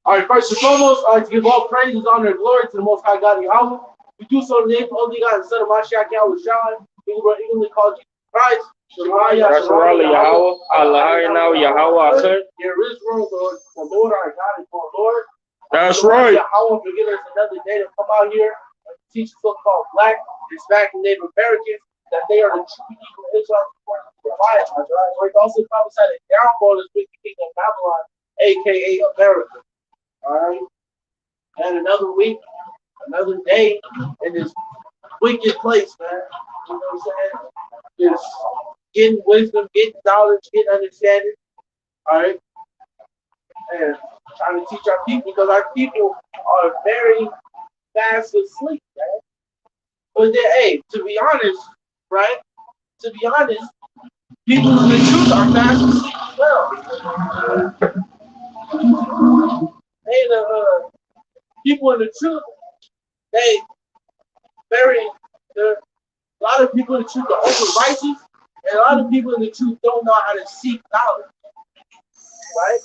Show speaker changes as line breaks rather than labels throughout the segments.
All right, first and foremost, I like to give all praises, honor, and glory to the Most High God, Yahweh. We do so in the name of the only God, the Son of Mashiach, Yahweh Shai, who eagerly called Jesus Christ. Shemaya,
Restaurant Yahweh, Allah now Yahweh Akhir.
Here is room for the Lord our God and for Lord.
That's right.
Yahweh for giving us another day to come out here and teach so-called black, Hispanic, and Native Americans that they are the true people of Israel. It's also prophesied that downfall is wicked kingdom of Babylon, aka America. All right, and another week, another day in this wicked place, man. You know what I'm saying? Just getting wisdom, getting knowledge, getting understanding. All right, and trying to teach our people because our people are very fast asleep, man. But then, hey, to be honest, right? To be honest, people in the truth are fast asleep as well. Hey, the people in the truth, they a lot of people in the truth are over righteous, and a lot of people in the truth don't know how to seek knowledge. Right?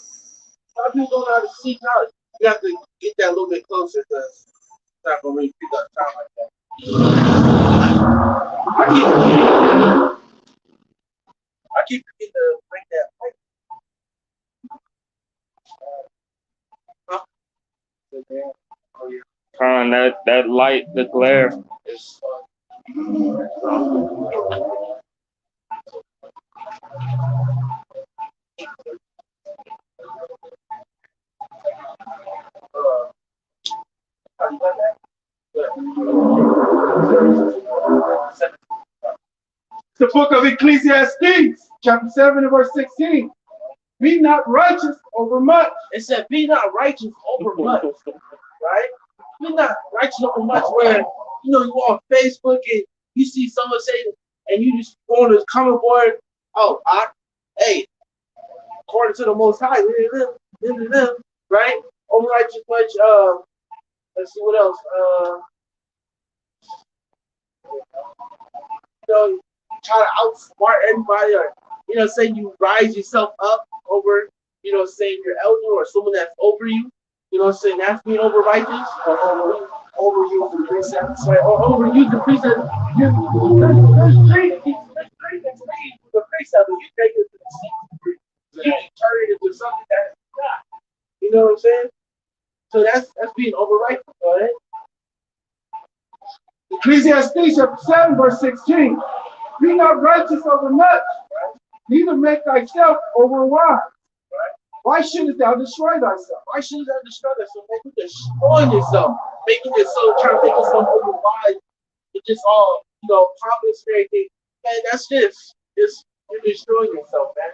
A lot of people don't know how to seek knowledge. You have to get that a little bit closer because it's not gonna really pick up time like that. I keep forgetting to bring that light. Oh yeah.
That light, the glare.
It's the book of Ecclesiastes, chapter 7 and verse 16. Be not righteous over much. It said, be not righteous over much. Right? Be not righteous over much where, you know, you go on Facebook and you see someone say, and you just go on this comment board, oh, hey, according to the Most High, right? Over righteous much, let's see what else. You know, try to outsmart everybody, or you know, say you rise yourself up over, you know, saying your elder or someone that's over you. You know, saying that's being over righteous, or overuse the precepts, right? Or overuse the precepts. There's three the precept, and you take it to the secret. You turn it into something that is not. You know what I'm saying? So that's being over righteous, right? Ecclesiastes chapter 7, verse 16. Be not righteous over much, right? Neither make thyself over wise. Right? Why shouldst thou destroy thyself? Why shouldst thou destroy thyself? Make you destroy yourself. Making yourself, trying to make yourself over wise. It's just all, confidence and everything, man, that's just you're destroying yourself, man.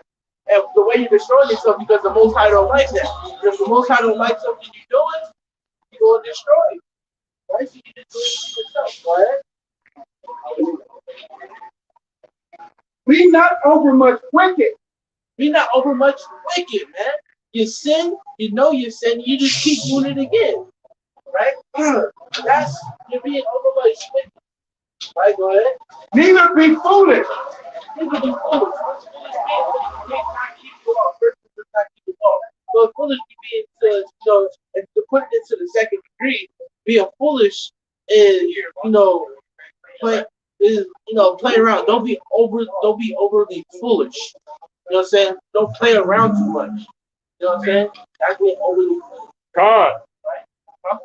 And the way you're destroying yourself because the Most High don't like that. If the Most High don't like something you're doing, you're gonna destroy it. Right? So you just do it to yourself, right?
Be not overmuch wicked.
Be not over much wicked, man. You sin, you know you sin, you just keep doing it again. Right? That's you're being over much wicked. Right, go ahead.
Neither be foolish.
Neither be foolish. What's foolish mean? You not keep the law. First, does not keep the law. So foolish can be and to put it into the second degree, being foolish is play play around. Don't be overly foolish. You know what I'm saying? Don't play around too much. You know what I'm saying? That's being overly foolish.
God.
Right? Huh?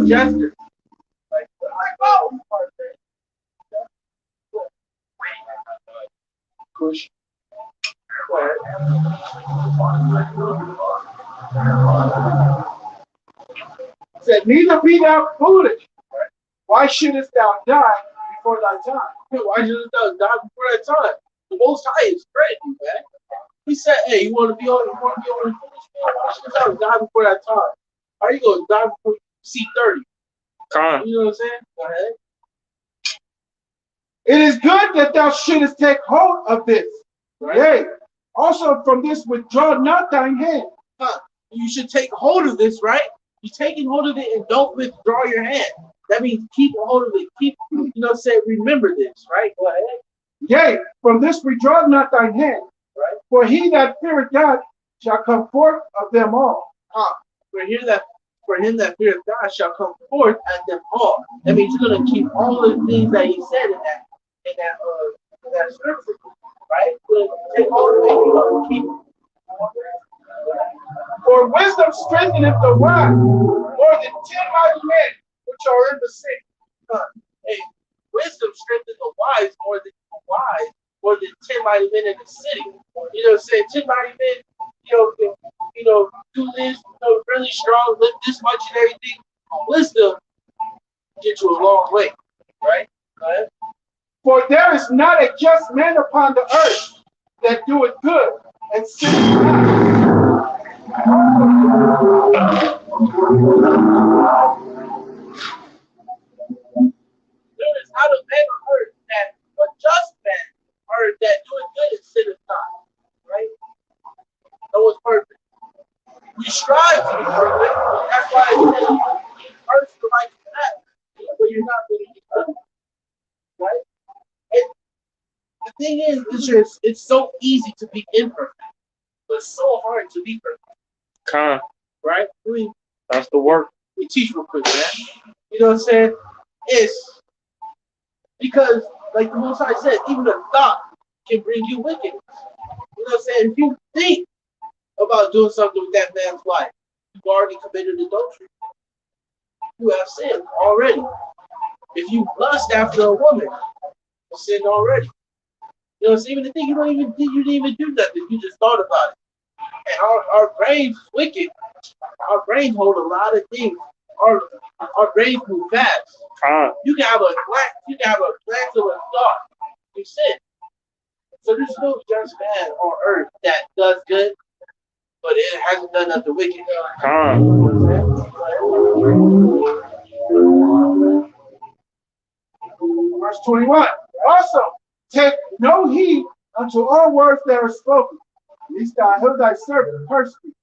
Gesture. Like, oh, push.
Said, neither be thou foolish. Why shouldest thou die before thy time?
Why shouldest thou die before that time? The Most High is ready, man. He said, "Hey, you want to be on the foolish man? Why shouldest thou die before that time? How are you going to die before you see 30?
God.
You know what I'm saying? Go ahead.
It is good that thou shouldest take hold of this.
Right?
Yea, also from this withdraw not thine hand.
You should take hold of this, right? You're taking hold of it and don't withdraw your hand. That means keep a hold of it. Keep, say, remember this, right? Go ahead.
Yea, from this withdraw not thine hand.
Right?
For he that feareth God shall come forth of them all.
For him that feareth God shall come forth at them all. That means you're gonna keep all the things that he said in that scripture, right? So take all the things you're gonna keep.
For wisdom strengtheneth the wise more than 10 mighty men which are in the city.
Hey, wisdom strengthens the wise more than 10 mighty men in the city. You know what I'm saying? 10 mighty men, can, do this, really strong, lift this much and everything. Wisdom get you a long way, right? Right?
For there is not a just man upon the earth that doeth good and sinneth not.
There is not a man on earth that a just man or that doeth good and sinneth not. Right? No one's perfect. We strive to be perfect. That's why it hurts the right path, but you're not going to be perfect. Right? And the thing is it's so easy to be imperfect, but it's so hard to be perfect.
God.
Right?
That's the work.
We teach real quick, man. You know what I'm saying? It's because, like the Most High said, even a thought can bring you wickedness. You know what I'm saying? If you think about doing something with that man's wife, you've already committed adultery. You have sinned already. If you lust after a woman, you sinned already. You know, it's even the thing you didn't even do nothing. You just thought about it. And our brains wicked. Our brains hold a lot of things. Our brains move fast. You can have a glance of a thought. You sin. So there's no just man on earth that does good, but it hasn't done nothing wicked.
Verse 21. Also, take no heed unto all words that are spoken. At least I heard thy servant personally.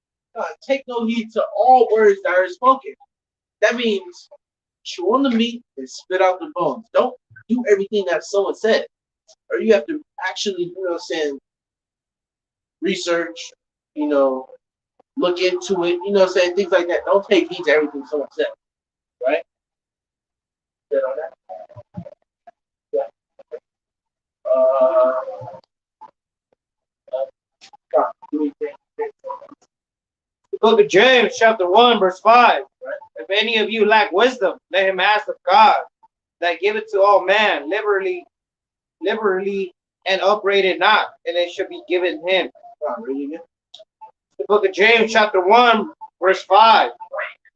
Take no heed to all words that are spoken. That means chew on the meat and spit out the bones. Don't do everything that someone said. Or you have to actually, research, look into it, things like that. Don't take heed to everything someone said. Right? Get on that? Yeah.
The book of James, chapter 1, verse 5. If any of you lack wisdom, let him ask of God, that giveth to all man liberally, and upbraided not, and it should be given him. The book of James, chapter 1, verse 5.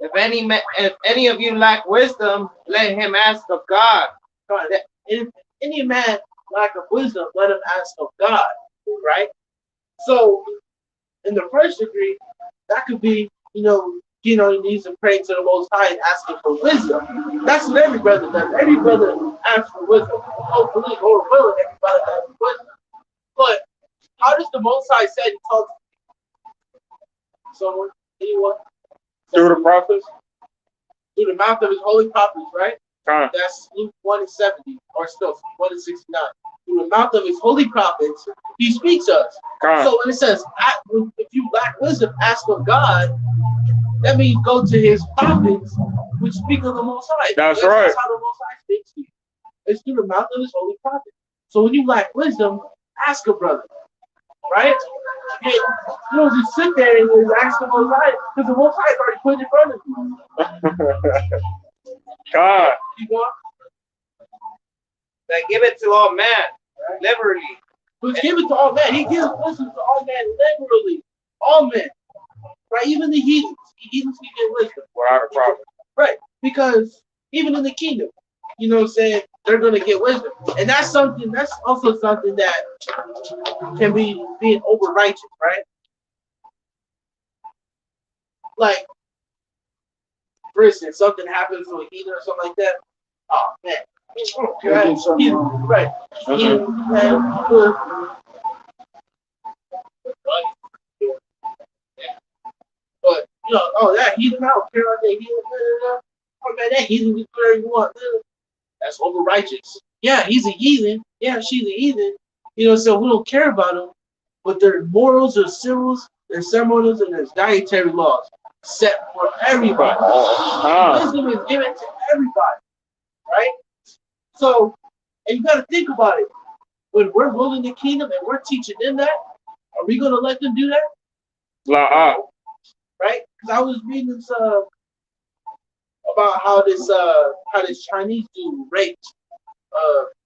If any of you lack wisdom, let him ask of God,
God, that if any man lack of wisdom, let him ask of God, right? So in the first degree, that could be, he needs to pray to the Most High and asking for wisdom. That's what every brother does. Every brother asks for wisdom. Hopefully, or willing, everybody asks for wisdom. But how does the Most High say he talks to someone? Anyone?
Through the prophets?
Through the mouth of his holy prophets, right?
Con.
That's Luke 1:70, or still 1:69. Through the mouth of his holy prophets, he speaks to us.
Con.
So when it says, if you lack wisdom, ask of God, that means go to his prophets, which speak of the Most High.
That's right.
That's how the Most High speaks to you. It's through the mouth of his holy prophets. So when you lack wisdom, ask a brother, right? You don't just sit there and just ask the Most High, because the Most High is already put it in front of you.
God.
You know?
That give it to all men, liberally.
But give it to all men. He gives wisdom to all men liberally. All men. Right? Even the heathens. The heathens can get wisdom.
Without a problem.
Right. Because even in the kingdom, they're going to get wisdom. And that's also something that can be being over righteous, right? Like, for instance, something happens to a heathen or something like that. Oh, man. Right. Heathen, right. Heathen, man, good. But, that heathen, I don't care about that heathen. Oh, man, that heathen, you do whatever you want. That's over righteous. Yeah, he's a heathen. Yeah, she's a heathen. So we don't care about them. But their morals, their civils, their ceremonials, and their dietary laws set for everybody. Wisdom is given to everybody. Right? So, and you got to think about it. When we're ruling the kingdom and we're teaching them that, are we going to let them do that? Right? Because I was reading this about how this Chinese dude raped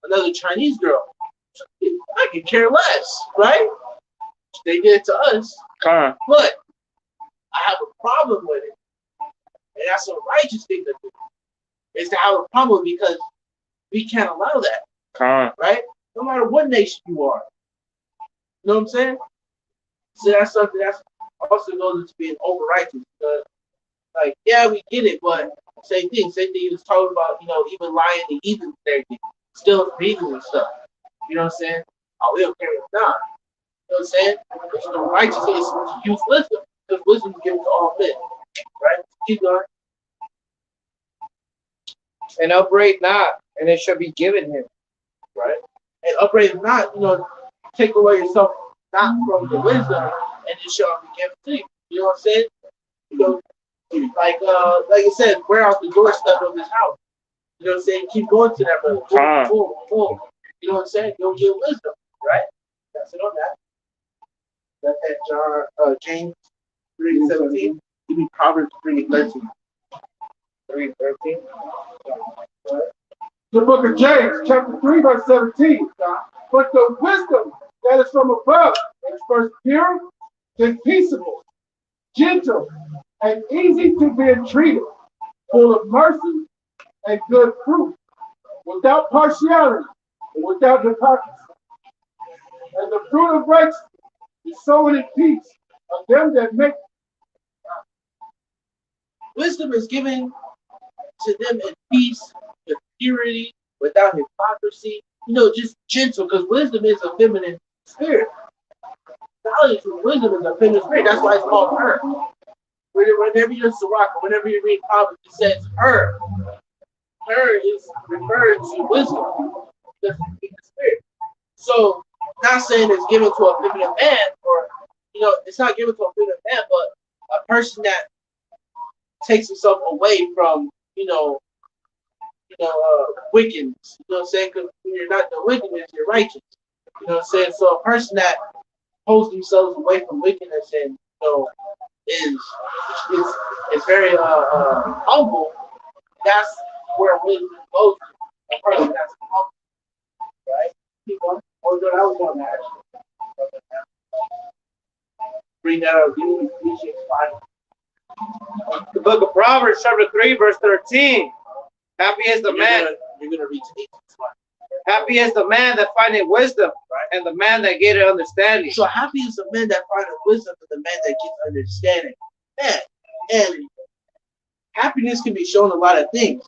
another Chinese girl. I could care less, right? They did it to us.
Con.
But I have a problem with it. And that's a righteous thing to do. Is to have a problem because we can't allow that.
Con.
Right? No matter what nation you are. You know what I'm saying? So that's something that's also goes into being over righteous. Because, like, yeah, we get it, but same thing. Same thing he was talking about, even lying to heathens and everything. Still heathens and stuff. You know what I'm saying? Oh, we don't care if not. You know what I'm saying? Because righteousness is use wisdom. Because wisdom is given to all men. Right? Keep going.
And upbraid not, and it shall be given him.
Right? And upbraid not, take away yourself not from the wisdom, and it shall be given to you. You know what I'm saying? Like I said, wear out the doorstep of his house. You know what I'm saying? Keep going to that brother. Boom. You know what I'm saying? You'll get wisdom, right? That's it on that. That's at James 3:17. Give me Proverbs 3:13.
3:13.
The book of James, chapter 3, verse 17. But the wisdom that is from above is first pure, then peaceable, gentle, and easy to be entreated, full of mercy and good fruit, without partiality and without hypocrisy. And the fruit of righteousness is sown in peace of them that make
wisdom is given to them in peace, with purity, without hypocrisy. Just gentle, because wisdom is a feminine spirit. Knowledge and wisdom is a feminine spirit. That's why it's called her. Whenever you're Sirach, whenever you read Proverbs, it says her. Her is referred to wisdom. Because it's the spirit. So, not saying it's given to a feminine man, or it's not given to a feminine man, but a person that takes himself away from wickedness. You know what I'm saying? Because when you're not the wickedness, you're righteous. You know what I'm saying? So a person that holds themselves away from wickedness and is very humble, that's where wisdom goes to. A person that's humble. Right? Keep on. Oh, no, I was on that actually. Bring that up.
The book of Proverbs, chapter 3, verse 13. Happy is the man.
You're gonna read
Happy is the man that findeth wisdom, and the man that getteth understanding.
So happy is the man that findeth wisdom and the man that gets understanding. Man, and happiness can be shown a lot of things.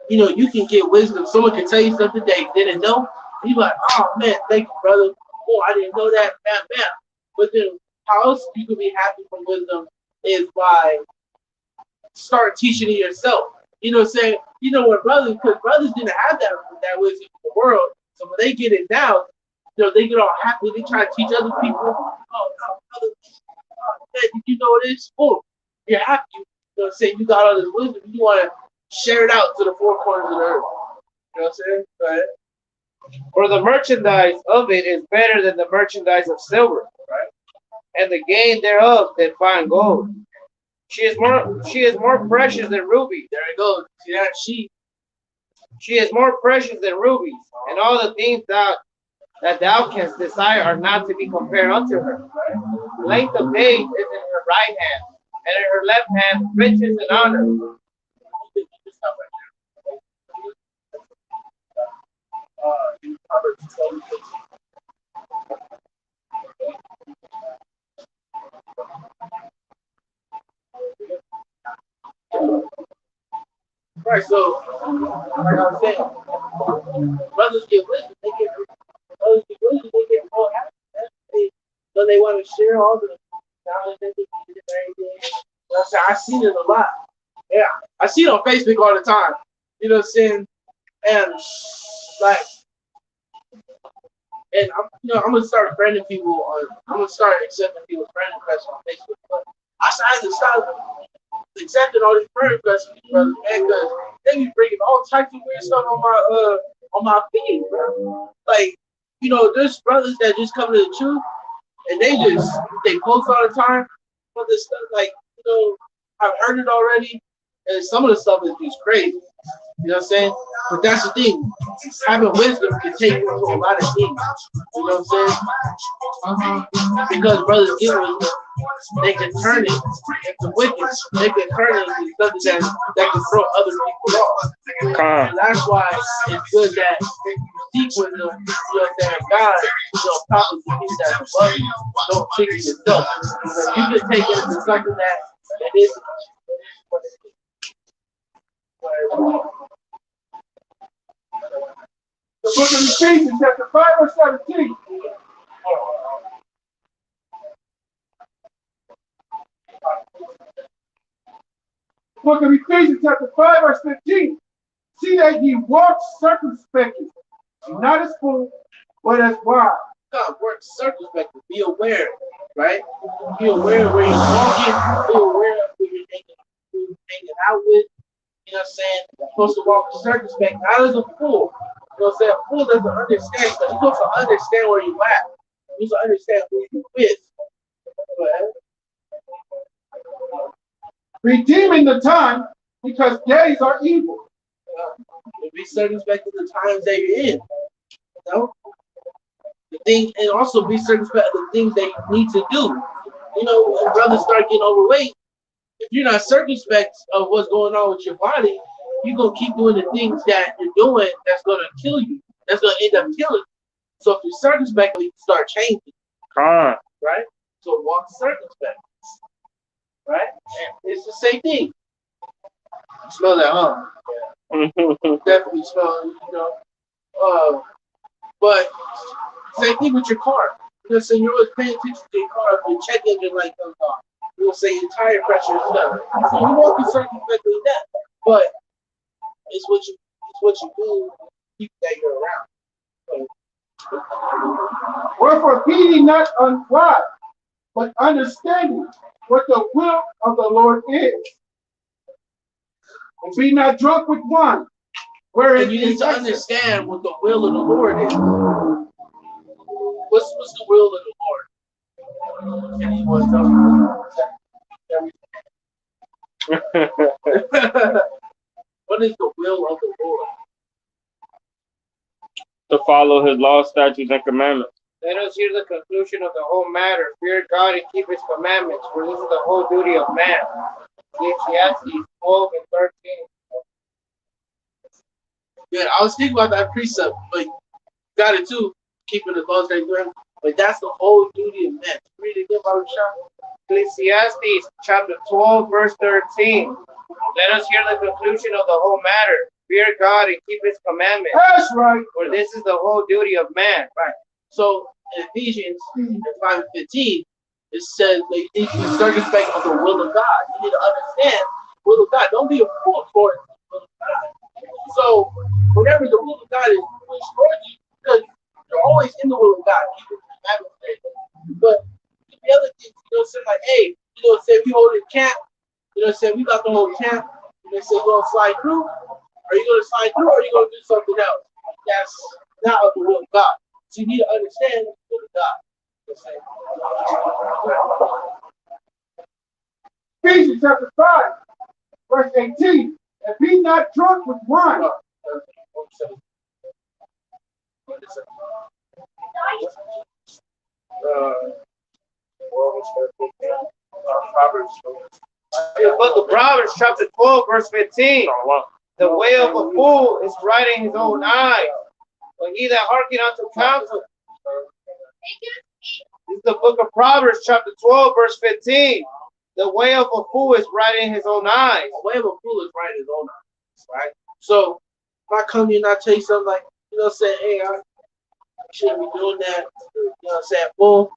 You know, you can get wisdom. Someone can tell you something that you didn't know. You like, oh man, thank you, brother. Oh, I didn't know that. Bam, bam. But then how else you can be happy from wisdom is by start teaching it yourself. You know what I'm saying? You know what brothers, because brothers didn't have that wisdom in the world. So when they get it now, you know, they get all happy. They try to teach other people. Oh, no, brother, man, did you know this? Oh, you're happy. You know what I'm saying? You got all this wisdom. You want to share it out to the four corners of the earth. You know what I'm saying? Right?
For the merchandise of it is better than the merchandise of silver, right? And the gain thereof than fine gold. She is more precious than rubies.
There it goes. See that?
She is more precious than rubies, and all the things that thou canst desire are not to be compared unto her. Length of days is in her right hand, and in her left hand riches and honor.
Right, so like I was saying, brothers get wisdom, they get more happy. So they want to share all the knowledge that they get and everything. You know what I'm saying? I seen it a lot. Yeah, I see it on Facebook all the time. You know what I'm saying? And like, and I'm gonna start friending people I'm gonna start accepting people's friend requests on Facebook. But I started to stop accepting all these friend requests from these brothers, man, because they be bringing all types of weird stuff on my feed, bro. Like, you know, there's brothers that just come to the truth and they post all the time. But this stuff, like, you know, I've heard it already, and some of the stuff is just crazy. You know what I'm saying? But that's the thing. Having wisdom can take you into a lot of things. You know what I'm saying? Because brothers get wisdom, they can turn it into wicked. They can turn it into something that can throw other people off. And that's why it's good that you seek wisdom. You know what I'm saying? God, probably the that above you. Don't trick yourself. You can take it into something that is what it is.
The book of Ephesians, chapter 5, verse 17. Book of Ephesians, chapter 5, verse 15. See that ye walk circumspectly, not as fools, but as wise.
God, work circumspectly. Be aware, right? Be aware of where you're walking. Be aware of who you're hanging out with. You know what I'm saying? You're supposed to walk circumspect, not as a fool. You know what I'm saying? A fool doesn't understand, but you're supposed to understand where you're at. You're supposed to understand who you're with.
Redeeming the time, because days are evil.
Be circumspect of the times that you're in. You know? The thing, and also be circumspect of the things that you need to do. You know, when brothers start getting overweight, if you're not circumspect of what's going on with your body, you're going to keep doing the things that you're doing that's going to kill you. That's going to end up killing you. So if you're circumspect, you start changing.
Right?
So walk circumspect. Right? And it's the same thing. You smell that, huh? Yeah. Definitely smell, you know. But same thing with your car. You know, so you're always paying attention to your car. If your check engine light comes on, you'll say your tire pressure is done. So you won't be circumspectly that. But it's what you do with people that you're around. So,
Wherefore be ye not unwise, but understanding what the will of the Lord is. And be not drunk with wine, wherein
and you need to understand what the will of the Lord is. What's the will of the Lord? Anyone tell me? What is the will of the Lord?
To follow his law, statutes, and commandments.
Let us hear the conclusion of the whole matter. Fear God and keep his commandments, for this is the whole duty of man. Ecclesiastes 12 and 13.
Yeah, I was thinking about that precept, but got it too, keeping the laws that you. But that's the whole duty of men. Read it again, Bible shop.
Ecclesiastes chapter 12, verse 13. Let us hear the conclusion of the whole matter. Fear God and keep his commandments.
That's right.
For this is the whole duty of man.
Right. So in Ephesians 5:15, it says that you need to be circumspect of the will of God. You need to understand the will of God. Don't be a fool for the will of God. So whenever the will of God is pushed towards you, because you're always in the will of God, keeping the commandments there. But the other things, say like, hey, say we hold a camp, say we got the whole camp, and they say you're gonna slide through. Are you gonna slide through, or are you gonna do something else? That's not of the will of God. So you need to understand the will of God.
Ephesians chapter 5, verse 18. And be not drunk with wine.
The book of Proverbs, chapter 12, verse 15. The way of a fool is right in his own eyes, but he that hearken unto counsel. This is the book of Proverbs, chapter 12, verse 15. The way of a fool is right in his own eyes.
The way of a fool is right in his own eyes, right? So if I come to you and I tell you something like, say, hey, I shouldn't be doing that, saying, fool.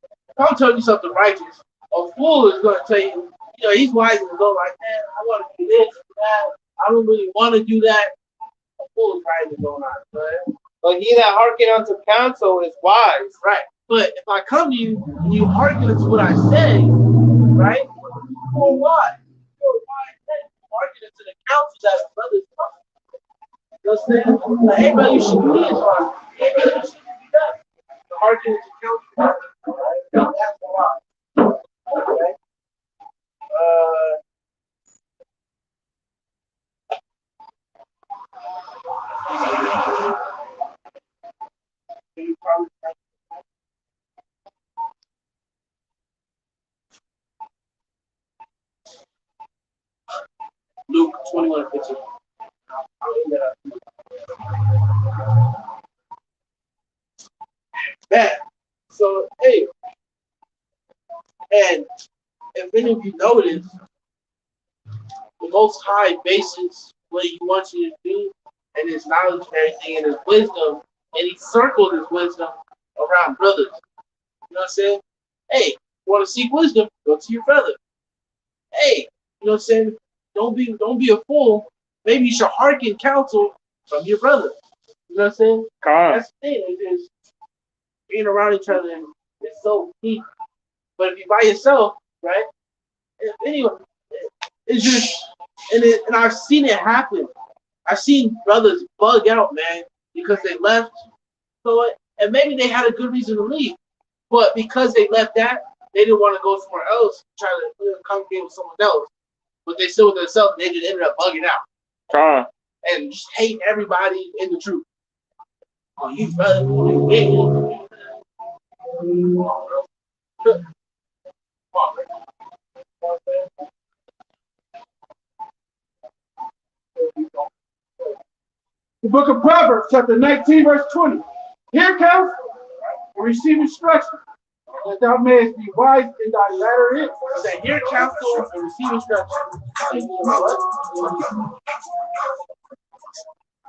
If I'm telling you something righteous, a fool is going to tell you, he's wise and go like, man, I want to do this, that. I don't really want to do that. A fool is right in his own eyes, right?
But he that hearken unto counsel is wise.
Right. But if I come to you and you hearken to what I say, right? For what? For why? Hearken to the counsel that brothers talk. You know what I'm saying? Like, hey, brother, you should do this. Or, hey, brother, you should do that. Hearken to counsel. That's why. Okay. Luke 21:15. Man, so hey, and if any of you notice, the Most High bases what He wants you to do and His knowledge and everything and His wisdom, and He circled His wisdom around brothers. You know what I'm saying? Hey, you want to seek wisdom? Go to your brother. Hey, you know what I'm saying? Don't be a fool. Maybe you should hearken counsel from your brother. You know what I'm saying? That's the thing. It's just being around each other is so key. But if you're by yourself, right? Anyway, it's just and I've seen it happen. I've seen brothers bug out, man, because they left. So and maybe they had a good reason to leave, but because they left that, they didn't want to go somewhere else, try to congregate with someone else. But they still with themselves, they just ended up bugging out. And just hate everybody in the truth. Oh, you brother, you idiot.
The book of Proverbs, chapter 19, verse 20. Hear counsel and receive instruction, that thou mayest be wise in thy latter end.
Say, hear counsel and receive instruction.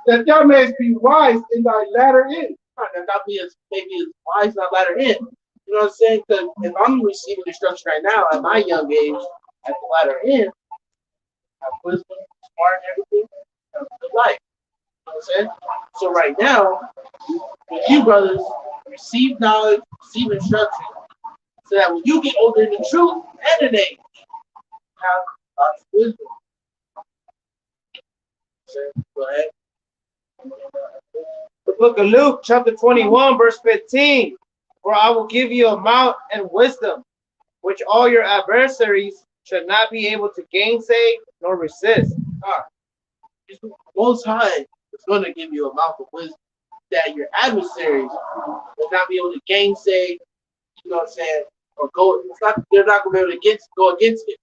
That thou mayest be wise in thy latter end.
That not be as maybe as wise in thy latter end. You know what I'm saying? Because if I'm receiving instruction right now at my young age, at the latter end, I have wisdom, smart, and everything, I have good life. You know what I'm saying? So right now, with you brothers, receive knowledge, receive instruction, so that when you get older in the truth and in age, have lots of wisdom. Go ahead.
The book of Luke, chapter 21, verse 15. For I will give you a mouth and wisdom, which all your adversaries should not be able to gainsay nor resist.
Most High is going to give you a mouth of wisdom that your adversaries will not be able to gainsay, you know what I'm saying, or go. They're not going to be able to go against it.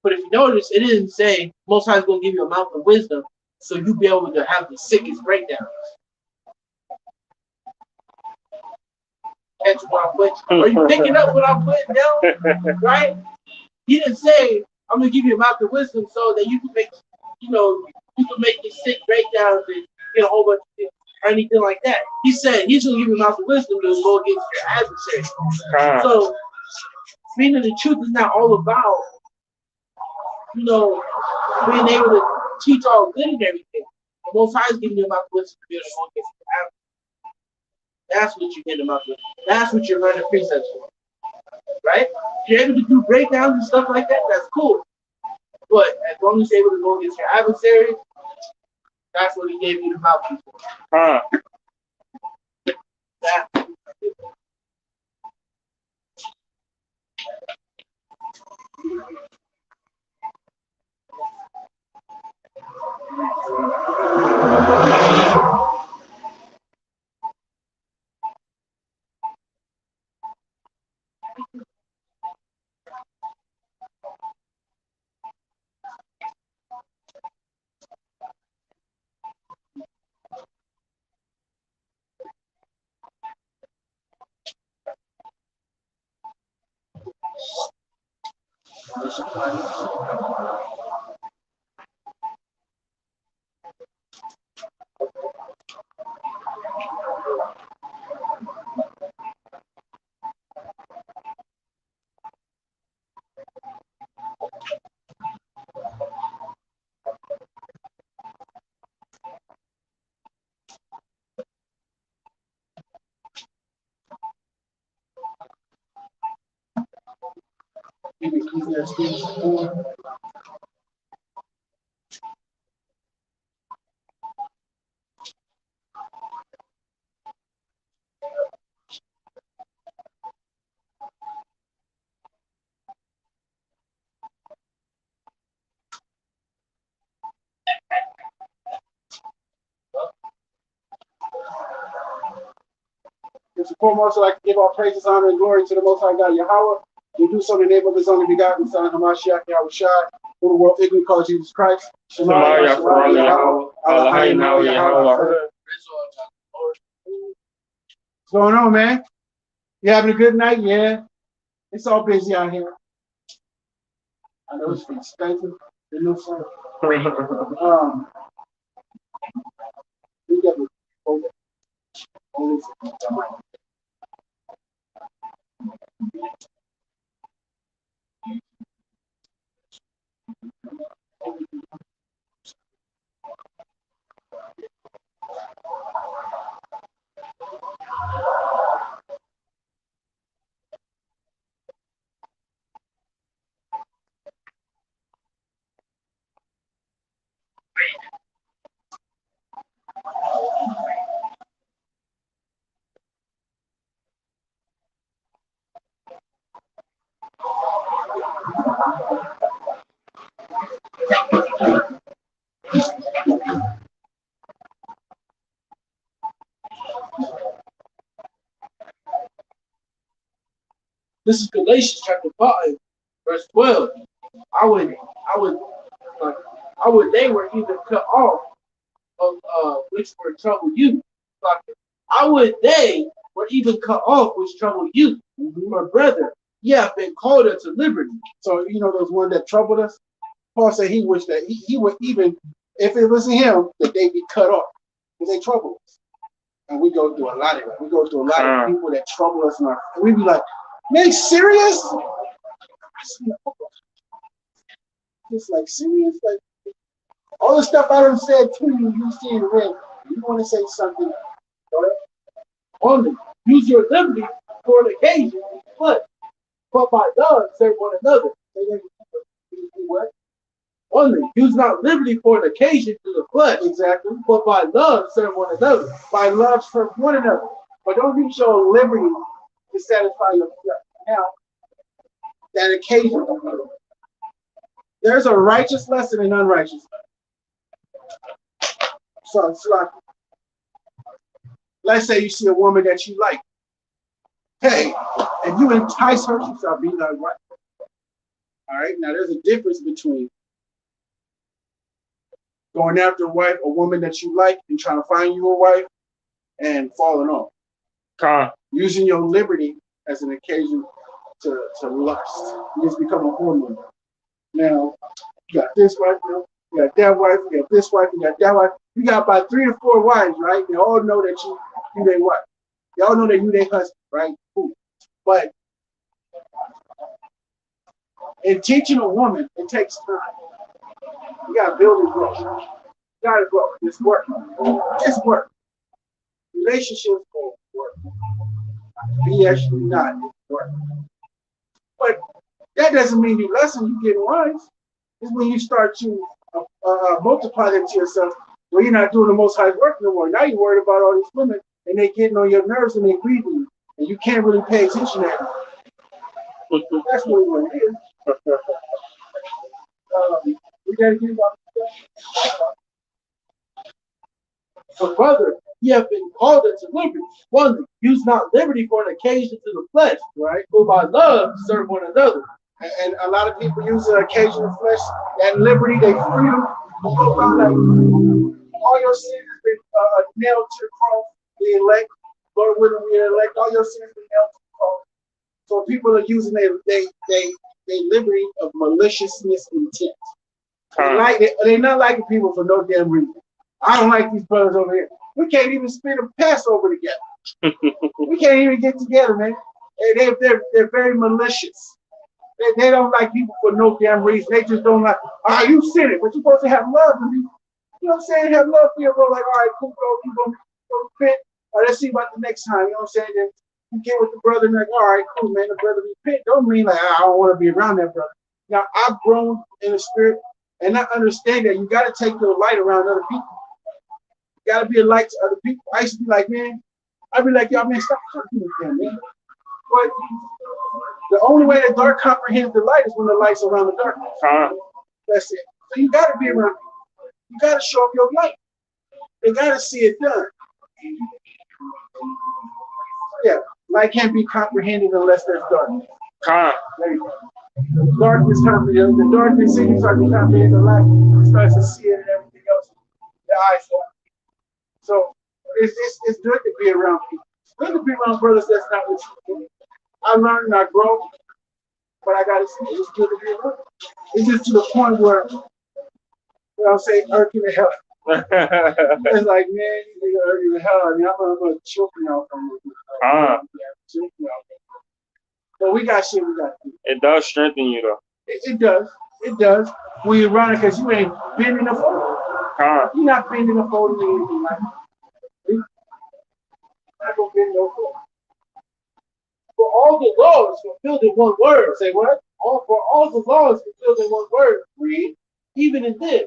But if you notice, it didn't say Most High is going to give you a mouth of wisdom so you'll be able to have the sickest breakdowns. attention when I'm putting. Are you picking up what I'm putting down? Right? He didn't say, I'm gonna give you a mouth of wisdom so that you can make, you know, you can make these sick breakdowns and get a whole bunch of things or anything like that. He said he's gonna give you a mouth of wisdom to go against your adversary. So speaking the truth is not all about, you know, being able to teach all good and everything. The Most High is giving you a mouth of wisdom to be able to go against your adversary. That's what you get about this. That's what you're learning precepts for. Right? If you're able to do breakdowns and stuff like that, that's cool. But as long as you're able to go against your adversary, that's what he gave you the mouthpiece for. That.
First and foremost, I'd like to give all praises, honor, and glory to the Most High God, Yahweh. We do so in the name of His only begotten Son, Hamashiach Yahweh Shai, who the world ignorantly calls Jesus Christ.
Shema Yahweh,
What's going on, man? You having a good night? Yeah. It's all busy out here. I know it's expensive. The new phone. We got
This is Galatians chapter 5, verse 12. They were even cut off of which were trouble you. They were even cut off which trouble you. My brother, ye have been called unto liberty.
So, you know, those one that troubled us, Paul said he wished that he would, even if it wasn't him, that they be cut off because they trouble us. And we go through a lot of that. We go through a lot of people that trouble us, and we be like, man, serious? Just like serious? Like all the stuff I done said to you, you see in red. You want to say something, right?
Only use your liberty for an occasion, but by love serve one another.
What?
Only use not liberty for an occasion to the flesh.
Exactly.
But by love serve one another.
By love serve one another. But don't use your liberty to satisfy your flesh. Now, that occasion, there's a righteous lesson and unrighteous. So it's like, let's say you see a woman that you like. Hey, if you entice her, she shall be thy wife. All right, now there's a difference between going after a woman that you like and trying to find you a wife and falling off. using your liberty as an occasion to lust. You just become a hormone. Now, you got this wife, you got that wife, you got this wife, you got that wife. You got about 3 to 4 wives, right? They all know that you their wife. They all know that you their husband, right? Cool. But in teaching a woman, it takes time. You gotta build and grow. You gotta grow. It's work. It's work. Relationships work. BS not work. But that doesn't mean you lessen, you get wise. It's when you start to multiply that to yourself, where you're not doing the most high work no more. Now you're worried about all these women, and they're getting on your nerves and they're grieving you, and you can't really pay attention to them. That's really what it is. We gotta get about
So, brother, ye have been called into liberty. One, use not liberty for an occasion to the flesh,
right?
but by love serve one another.
And a lot of people use the occasional flesh, that liberty, they freedom. All your sins have been nailed to the cross. The elect, Lord willing, we elect. All your sins have been nailed to the cross. So people are using their liberty of maliciousness intent. They're not liking people for no damn reason. I don't like these brothers over here. We can't even spend a Passover together. We can't even get together, man. They're very malicious. They don't like people for no damn reason. They just don't like, you sinning, but you're supposed to have love for me. You know what I'm saying? Have love for your bro. Like, all right, cool, bro. You gonna repent? All right, let's see about the next time. You know what I'm saying? Then you get with the brother and like, all right, cool, man. The brother repent. Don't mean like, I don't want to be around that brother. Now, I've grown in the spirit and I understand that you got to take your light around other people. You got to be a light to other people. I used to be like, man, I'd be like, y'all, man, stop talking with them, man. But the only way the dark comprehends the light is when the light's around the darkness. That's it. So you got to be around people. You got to show up your light. They got to see it done. Yeah, light can't be comprehended unless there's darkness. There you go. The darkness comprehends. The darkness sees you start to comprehend the light. You start to see it and everything else. The eyes open. So it's good to be around people. It's good to be around brothers that's not what you do. I learned and I grow, but I gotta say it's good to be around. It's just to the point where, I'll say, irking the hell. It's like, man, you nigga irking the hell. I mean, I'm gonna choke y'all from this. But we got shit we got to do.
It does strengthen you, though.
It does. It does. When you're around it, because you ain't bending the fold. You're not bending the fold or anything like that. You're not gonna bend no fold.
For all the laws fulfilled in one word. Say what? For all the laws fulfilled in one word. Read, even in this,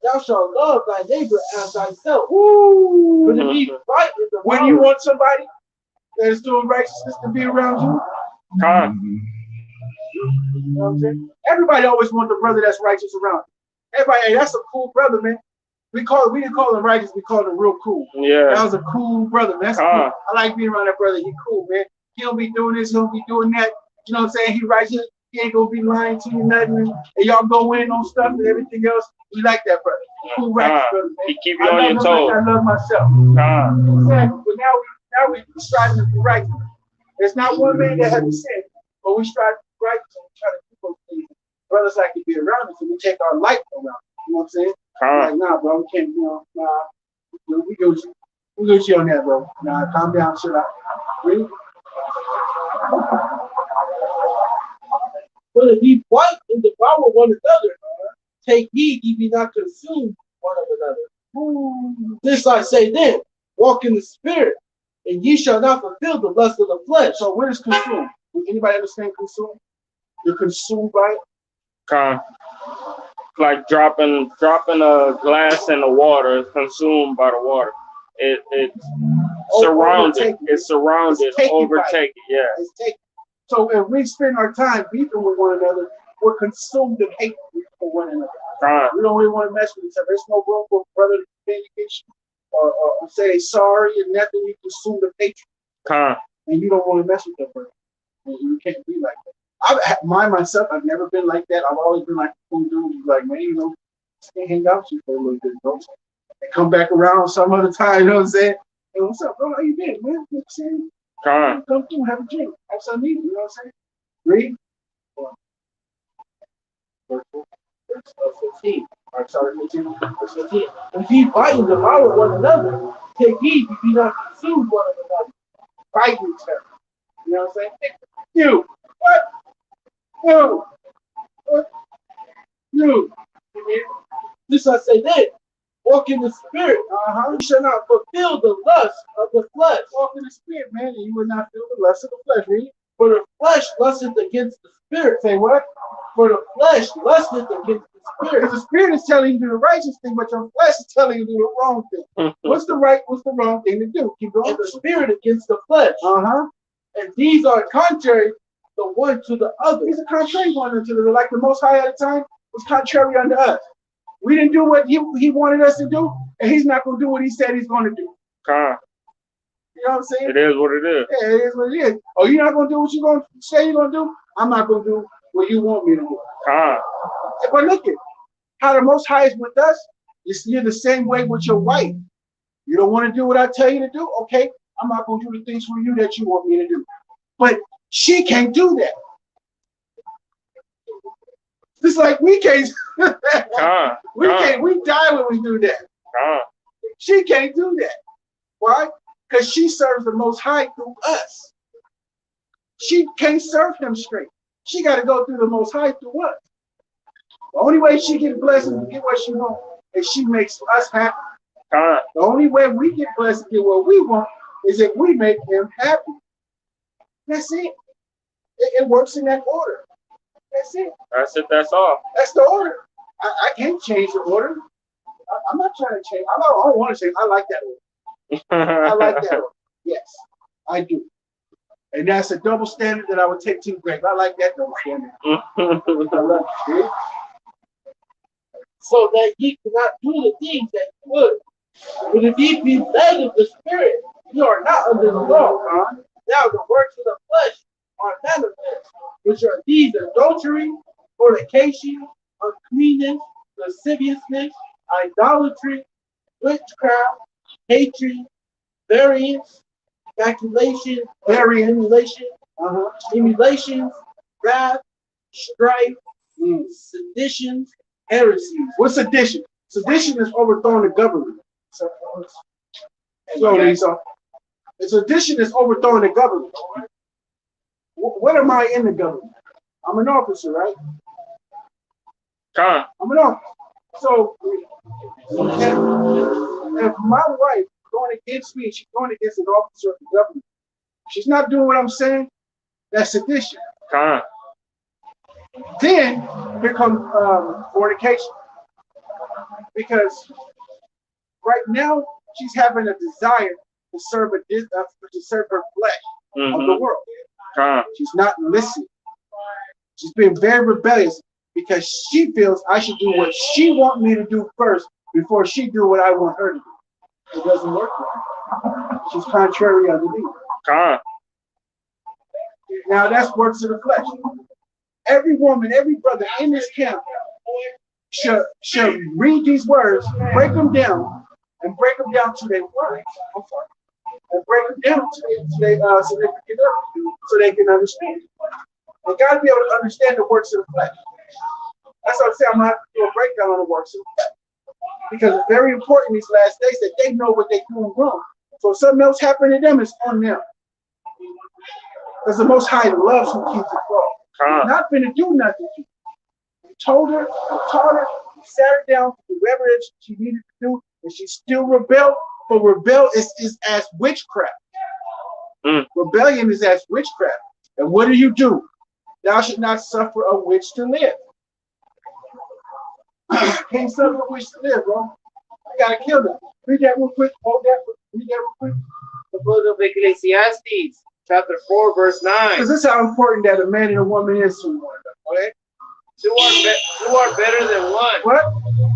thou shalt love thy neighbor as thyself.
Ooh.
But to be right in the
when you want somebody that is doing righteousness to be around you, you know what I'm saying? Everybody always wants the brother that's righteous around. Everybody, hey, that's a cool brother, man. We didn't call him righteous, we called him real cool.
Yeah.
That was a cool brother, man. That's cool. I like being around that brother. He cool, man. He don't be doing this, he don't be doing that. You know what I'm saying? He righteous. He ain't gonna be lying to you, nothing. And y'all go in on stuff and everything else. We like that brother. Cool, righteous brother, man.
He keep you on your toes.
I love myself. Exactly. But now we strive to be righteous. There's not one man that has sin, but we strive to be righteous and we try to do those things. Brothers like to be around us, and we take our light around. You know what I'm saying? Like, nah, bro, we can't, we go you on that, bro. Nah, calm down, chill out. Really?
But if ye fight and devour one another, take heed ye be not consumed one of another. This I say then, walk in the spirit, and ye shall not fulfill the lust of the flesh.
So what is consumed? Does anybody understand consumed? You're consumed by it?
Like dropping a glass in the water is consumed by the water. It's surrounded. It's surrounded. Overtaken. Yeah.
It's taken. So if we spend our time beefing with one another, we're consumed in hate for one another. We don't really want to mess with each other. There's no room for brotherly communication or say sorry and nothing. You consume the hatred. And you don't want to mess with that person. You can't be like that. Myself, I've never been like that. I've always been like a cool dude who's like, man, just can't hang out with you for a little bit, bro. And come back around some other time, you know what I'm saying? Hey, what's up, bro? How you been, man? You know what I'm saying?
Con.
Come through, have a drink, have something to eat. You know what I'm saying? Read.
Verse 15. Or sorry, 15. Verse 15. If ye fight and devour one another, take heed you be not consumed one another. Fight each other. You know what I'm saying?
You. What? You. What? You.
This I say then, walk in the spirit.
Uh-huh.
You shall not fulfill the lust of the flesh.
Walk in the spirit, man, and you will not feel the lust of the flesh. Read.
For the flesh lusteth against the spirit.
Say what?
For the flesh lusteth against the spirit.
Because the spirit is telling you to do the righteous thing, but your flesh is telling you to do the wrong thing. What's the right, what's the wrong thing to do? Keep going.
And the spirit against the flesh.
Uh-huh.
And these are contrary the one to the other.
He's a contrary one unto the, like the Most High at the time was contrary unto us. We didn't do what he wanted us to do, and he's not going to do what he said he's going to do.
Con.
You know what I'm saying?
It is what it is.
Yeah, it is what it is. Oh, you're not going to do what you're going to say you're going to do? I'm not going to do what you want me to do.
Con.
But look at how the Most High is with us. You're the same way with your wife. You don't want to do what I tell you to do? Okay, I'm not going to do the things for you that you want me to do. But she can't do that. It's like we can't.
Con.
We can't. We die when we do that.
Con.
She can't do that. Why? Because she serves the Most High through us. She can't serve him straight. She got to go through the Most High through us. The only way she gets blessed and get what she wants is she makes us happy.
Con.
The only way we get blessed and get what we want is if we make him happy. That's it. It works in that order. That's it.
That's it. That's all.
That's the order. I can't change the order. I'm not trying to change. I don't want to change. I like that order. I like that order. Yes, I do. And that's a double standard that I would take to grave. I like that double standard. I love it.
So that ye cannot do the things that you would. But if ye be led of the spirit, you are not under the law. Now the works of the flesh are manifest, which are these: adultery, fornication, uncleanness, lasciviousness, idolatry, witchcraft, hatred, variance, speculation, emulation, emulations, wrath, strife, seditions, heresies.
What's sedition? Sedition is overthrowing the government. Sedition is overthrowing the government. What am I in the government? I'm an officer, right?
Con.
I'm an officer. So if my wife going against me, she's going against an officer of the government. She's not doing what I'm saying. That's sedition.
Con.
Then here comes fornication, because right now she's having a desire to serve her flesh of the world.
Con.
She's not listening. She's being very rebellious because she feels I should do what she wants me to do first before she do what I want her to do. It doesn't work like that. She's contrary unto me.
Con.
Now that's works of the flesh. Every woman, every brother in this camp should read these words, break them down, and break them down to their words. And break them down so they can understand. They got to be able to understand the works of the flesh. That's what I'm saying. I'm going to have to do a breakdown on the works of the flesh. Because it's very important these last days that they know what they're doing wrong. So if something else happened to them, it's on them. Because the Most High loves who keeps it wrong. He's not going to do nothing to you. You told her, you taught her, you sat her down, do whatever it is she needed to do, and she still rebelled. But rebel is as witchcraft. Rebellion is as witchcraft. And what do? Thou should not suffer a witch to live. Can't suffer a witch to live, bro. I gotta kill them. Read that real quick. Hold that. Read that real quick.
The book of Ecclesiastes, chapter 4, verse 9.
Because this is how important that a man and a woman is to one another. Okay?
Two are better than one.
What?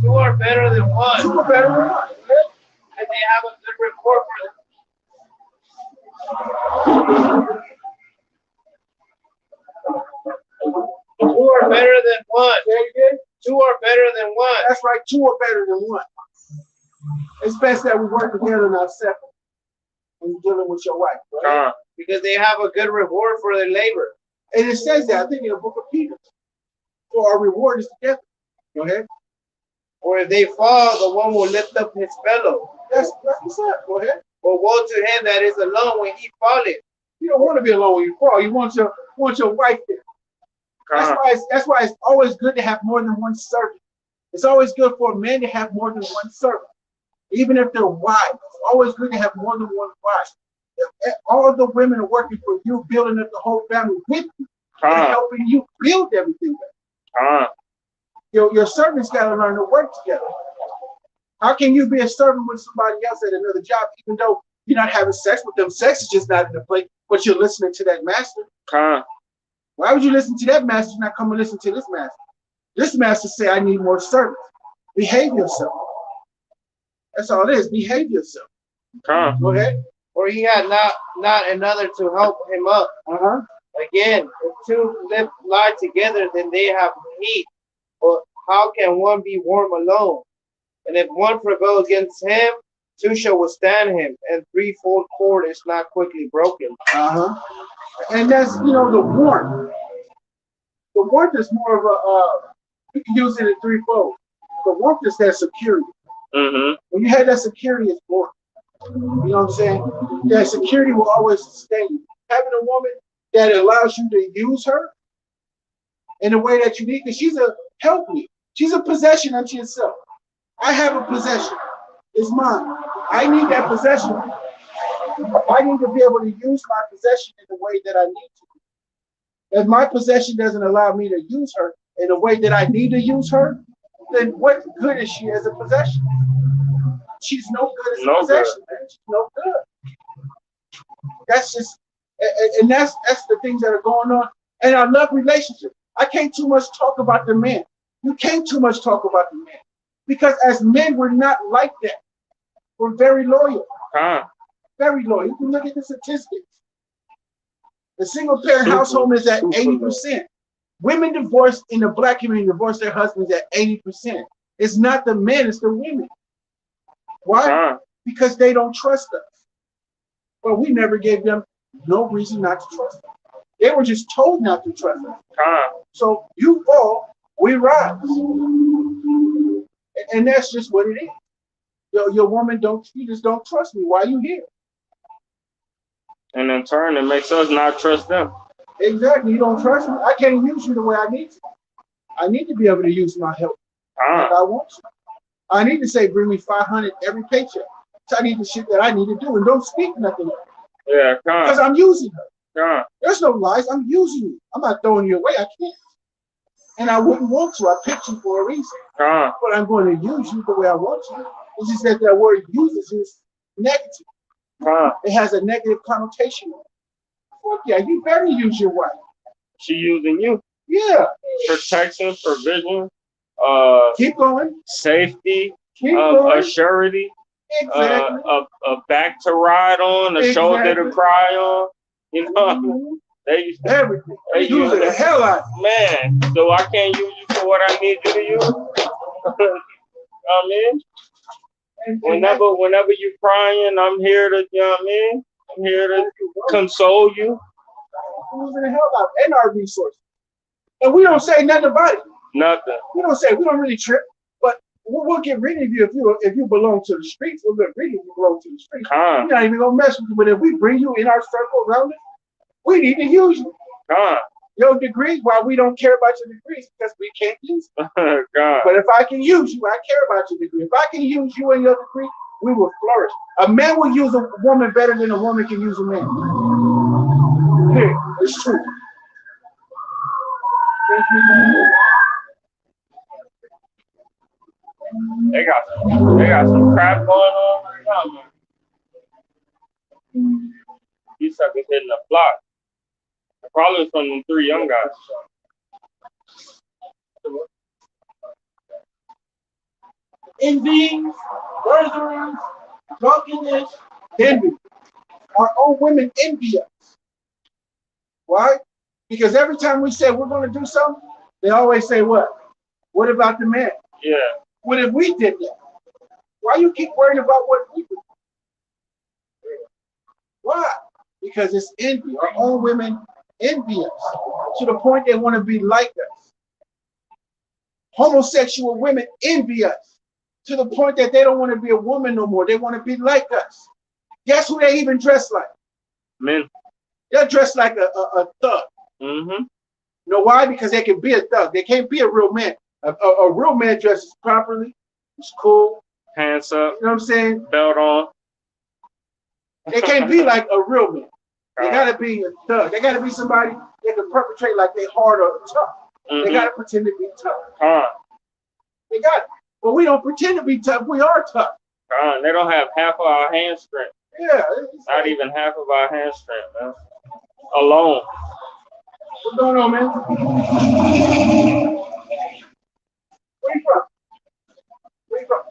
Two are better than one.
Two are better than one. Okay?
And they have a good report for them. Two are better than one. Two are better than one.
That's right. Two are better than one. It's best that we work together, not separate when you're dealing with your wife. Right?
because they have a good reward for their labor.
And it says that, I think, in the book of Peter. For our reward is together. Go ahead.
Or if they fall, the one will lift up his fellow.
That's what's up. Go ahead.
But woe to him that is alone when he falleth.
You don't want to be alone when you fall. You want your wife there. That's why it's always good to have more than one servant. It's always good for a man to have more than one servant. Even if they're wives, it's always good to have more than one wife. If all the women are working for you, building up the whole family with you, and helping you build everything. Your servants got to learn to work together. How can you be a servant with somebody else at another job, even though you're not having sex with them? Sex is just not in the plate, but you're listening to that master. Why would you listen to that master and not come and listen to this master? This master say, I need more servants. Behave yourself. That's all it is. Behave yourself. Go ahead.
Or he had not another to help him up. Again, if two lie together, then they have heat. But how can one be warm alone? And if one prevail against him, two shall withstand him, and threefold cord is not quickly broken.
And that's, the warmth. The warmth is more of a, you can use it in threefold. The warmth is that security. When you have that security, it's warmth. You know what I'm saying? That security will always sustain you. Having a woman that allows you to use her in the way that you need, because she's a help me. She's a possession unto yourself. I have a possession. It's mine. I need that possession. I need to be able to use my possession in the way that I need to. If my possession doesn't allow me to use her in the way that I need to use her, then what good is she as a possession? She's no good as a possession, man. She's no good. That's just, and that's the things that are going on. And I love relationships. I can't too much talk about the men. You can't too much talk about the men. Because as men, we're not like that. We're very loyal. Very loyal. You can look at the statistics. The single parent household is at 80%. Women divorced in the black community divorce their husbands at 80%. It's not the men, it's the women. Why? Because they don't trust us. But we never gave them no reason not to trust us. They were just told not to trust us. So you fall, we rise. And that's just what it is. Your woman you just don't trust me. Why are you here?
And in turn, it makes us not trust them.
Exactly. You don't trust me. I can't use you the way I need to. I need to be able to use my help like I want to. I need to say, bring me 500 every paycheck. So I need the shit that I need to do, and don't speak nothing else.
Yeah,
because I'm using her.
Yeah.
There's no lies. I'm using you. I'm not throwing you away. I can't. And I wouldn't want to. I picked you for a reason. But I'm going to use you the way I want you. It's just that word uses is negative. It has a negative connotation. Fuck yeah, you better use your wife.
She using you.
Yeah.
Protection, provision,
keep going.
Safety,
Keep going.
a surety,
Exactly.
a back to ride on, a shoulder to cry on. You know, they
everything.
They
use the hell out of
it. Man, so I can't use you for what I need you to use. I mean, whenever you're crying, I'm here to, you know what I mean? I'm here to console you.
Using the hell out and our resources. And we don't say nothing about it.
Nothing.
We don't really trip, but we'll get rid of you if you belong to the streets. We'll get rid of you belong to the streets. We're not even gonna mess with you. But if we bring you in our circle around it, we need to use you. Your degree, why we don't care about your degrees, because we can't use it. But if I can use you, I care about your degree. If I can use you and your degree, we will flourish. A man will use a woman better than a woman can use a man. Here, it's true.
They got some crap going on right now, man. These suckers hitting the block. Probably from them 3 young guys.
Envy, murderers, drunkenness, envy. Our own women envy us. Why? Because every time we say we're going to do something, they always say what? What about the man?
Yeah.
What if we did that? Why you keep worrying about what we do? Why? because it's envy. Our own women envy us to the point they want to be like us. Homosexual women envy us to the point that they don't want to be a woman no more. They want to be like us. Guess who they even dress like?
Men.
They're dressed like a thug.
Mm-hmm.
You know why? Because they can be a thug. They can't be a real man. A real man dresses properly. It's cool.
Hands up.
You know what I'm saying?
Belt on.
They can't be like a real man. They gotta be a thug. They gotta be somebody that can perpetrate like they hard or tough.
Mm-hmm.
They gotta pretend to be tough.
Con.
They got it. But we don't pretend to be tough. We are tough.
Con. They don't have half of our hand strength.
Yeah.
Not even half of our hand strength, man. Alone.
What's going on, man? Where you from? Where you from?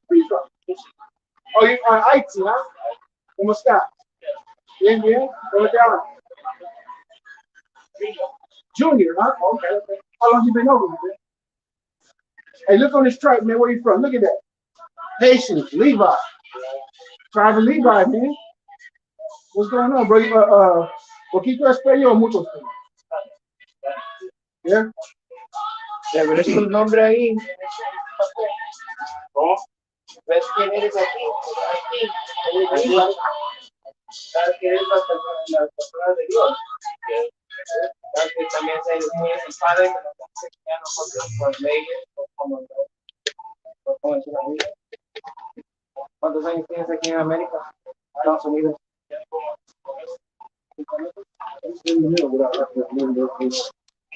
Where you from? Oh, you are Haiti, huh? ¿Cómo está? Bien, bien. ¿Cómo te llamas? Junior, huh? Okay. How long you been over here, man? Hey, look on this stripe, man. Where you from? Look at that. Haitians, Levi. Tribe of Levi, man. What's going on, bro? ¿Poquito español o mucho español? Yeah?
¿Le ves tu nombre ahí?
¿Cómo?
¿Ves quién eres aquí? Aquí. ¿Sabes que eres las personas de Dios? ¿Sabes que también es el Padre que nos enseña a nosotros por leyes o como dice la Biblia? ¿Cuántos años tienes aquí en América? Estados Unidos. ¿Qué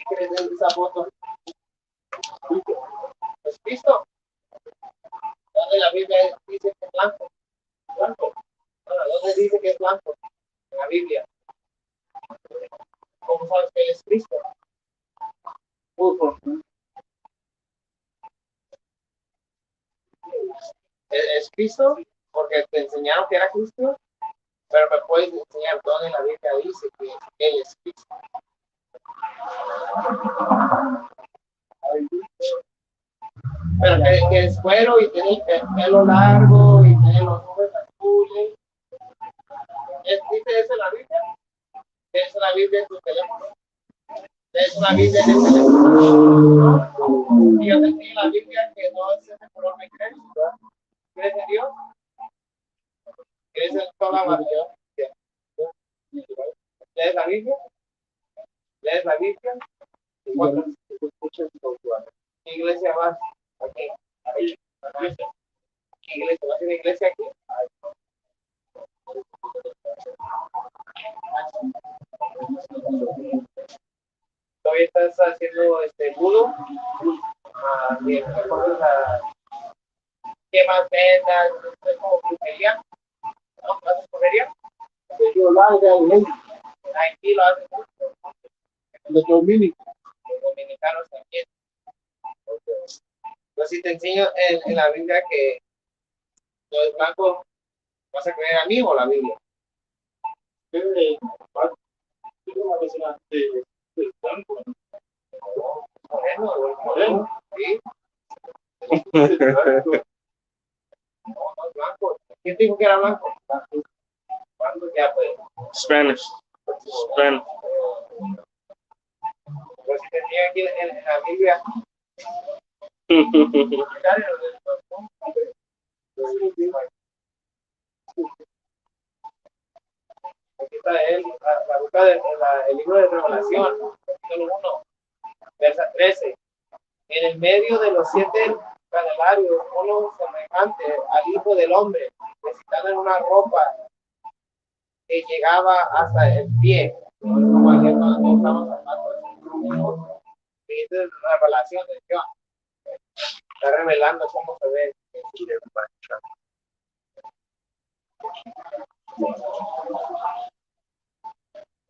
crees de esa foto? ¿Es Cristo? ¿Dónde la Biblia dice que es blanco? ¿Blanco? ¿Dónde dice que es blanco? En la Biblia. ¿Cómo sabes que él es Cristo? ¿Es Cristo? Porque te enseñaron que era Cristo. Pero me puedes enseñar dónde la Biblia dice que él es Cristo. Pero que es cuero y tiene el pelo largo y tiene los ojos azules. ¿Dice eso en la Biblia? ¿Dice eso en la Biblia en tu teléfono? ¿Dice eso en la Biblia en el teléfono? Y yo te enseño en la Biblia que no es ese color de crees. ¿Crees en Dios? ¿Crees en toda la Biblia? ¿Lees la Biblia? ¿Lees la Biblia? ¿Qué iglesia vas? Aquí. ¿Qué iglesia? ¿Vas a una iglesia aquí? ¿Todavía estás haciendo mudo? ¿Qué más vendas? ¿Es como brujería? ¿No? ¿Haces brujería?
Yo larga y ley.
Aquí lo hacen mucho.
Los dominicos.
Los dominicanos también. Yo sí te enseño en la Biblia que no es blanco. ¿Vas a creer a mí o la Biblia? Moreno. Sí. No es blanco. ¿Quién dijo que era blanco? ¿Cuándo ya pues?
Spanish. Spanish.
Pues si te enseño aquí en la Biblia. Aquí está la boca el libro de Revelación, capítulo 1, verso 13. En el medio de los 7 candelarios, uno semejante al Hijo del Hombre, vestido en una ropa que llegaba hasta el pie. Como ayer cuando estamos hablando de esta revelación de Dios. Está revelando cómo se ve.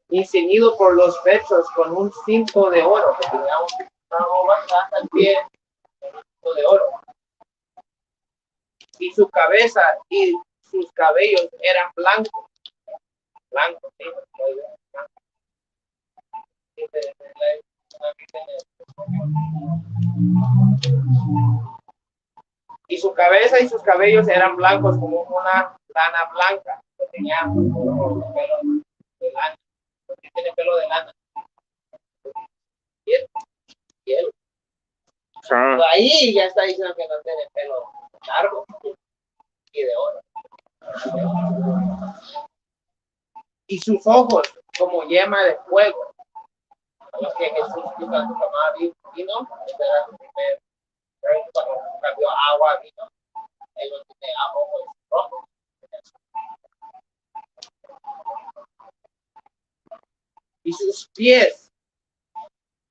Y ceñido por los pechos con un cinto de oro, que tenía una ropa hasta el pie, un cinto de oro. Y su cabeza y sus cabellos eran blancos. Blancos, sí, blancos. Y su cabeza y sus cabellos eran blancos como una lana blanca. tenía pelo de lana. Porque tiene pelo de lana. Y él.
Ah,
Ahí ya está diciendo que no tiene pelo largo y de oro. Y sus ojos como yema de fuego. A los que Jesús cuando tomaba vino, este era su primer cuando cambió agua a vino, él no tiene ojos rojos. Y sus pies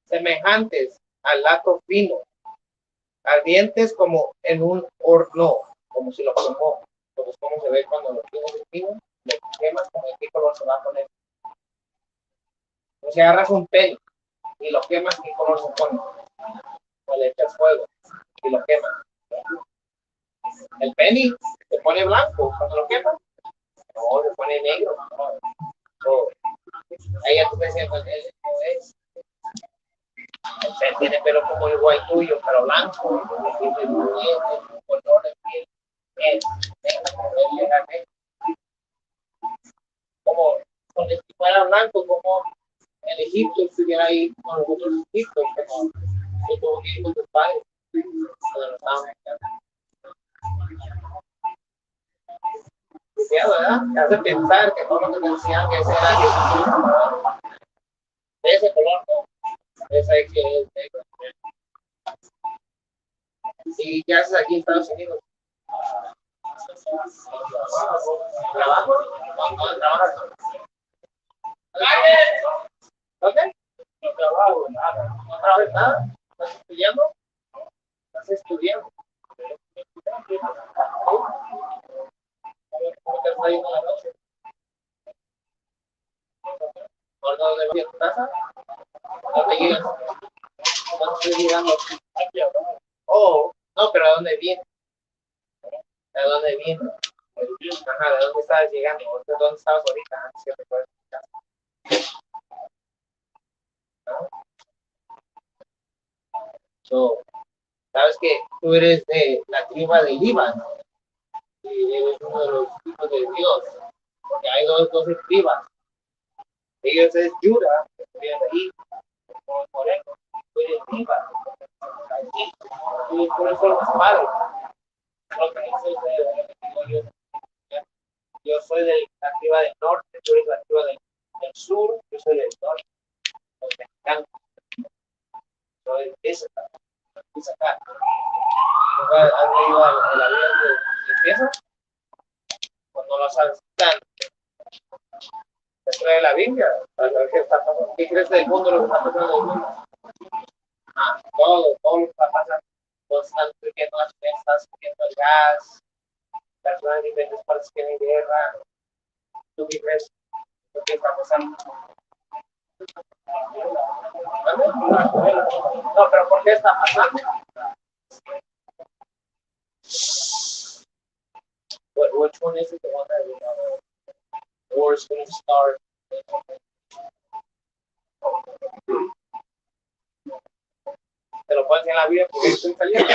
semejantes al lato fino, ardientes como en un horno, como si lo quemó. Entonces, como se ve cuando lo tienes de fino, lo quemas, como el color se va a poner. O si agarras un pelo y lo quemas, ¿qué color se pone? O le echas fuego y lo quemas. El penny se pone blanco cuando lo quemas. No, se pone negro. No. Ahí ya tú te sientes, él no es. El penny tiene pelo como igual tuyo, pero blanco. El color de piel es como si fuera blanco, como en Egipto estuviera ahí con los otros egipcios, como yo tuve que ir con tus padres cuando lo estaban mezclando. ¿Verdad? Te hace pensar que todo lo que te decían que ese era Jesús, de ese color, no. Ese que es negro. ¿Y qué haces aquí en Estados Unidos? ¿Trabajo? ¿Dónde trabajas? ¿Dónde? No trabajo, nada. ¿No trabajas nada? ¿Estás estudiando? ¿Estás estudiando? ¿Cómo te está yendo la noche? ¿Por dónde vas a tu casa? ¿Dónde llegas? ¿Dónde estoy llegando? Oh, no, pero ¿a dónde vienes? ¿De dónde vienes? Ajá, ¿de dónde estabas llegando? ¿De dónde estabas ahorita? ¿Sí te puedes explicar? ¿No? So, sabes que tú eres de la tribu de Líbano y eres uno de los hijos de Dios, porque hay 12 tribus. Ellos es Judá, que estuvieron ahí, como moreno, tú eres Líbano, aquí, tú eres solo los padres. Yo soy de la tribu del norte, tú eres la tribu del sur, yo soy del norte, los mexicanos. Soy de esa acá. ¿Has leído la Biblia de limpieza? Cuando lo sabes tanto. Dentro de la Biblia, para saber qué está pasando. ¿Qué crees del mundo, lo que está pasando en el mundo? Todo lo que está pasando. Todos están subiendo las fiestas, subiendo el gas, personas en diferentes partes tienen guerra. ¿Tú qué crees? ¿Qué está pasando? No, pero ¿por qué está pasando? Which one is it, the one that war is going to start? Te lo pones en la Biblia porque estoy saliendo.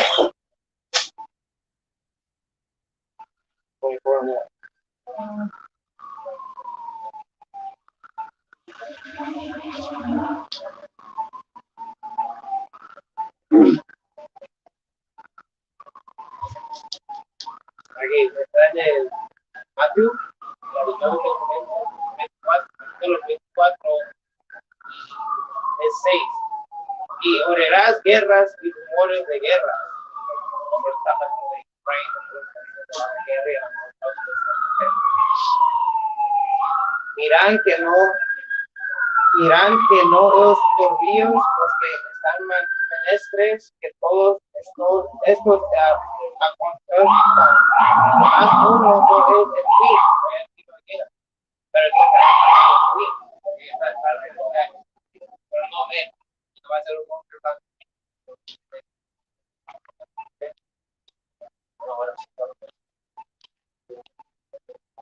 Aquí, está en el Matthew, los 24 es 6. Y orarás guerras y rumores de guerra. Como está pasando en Ucrania, dirán que no os corríos porque están menestres que todos estos acontezcan. Más uno no es el fin, pero el fin, pero no ven, no va a ser un monstruo tan.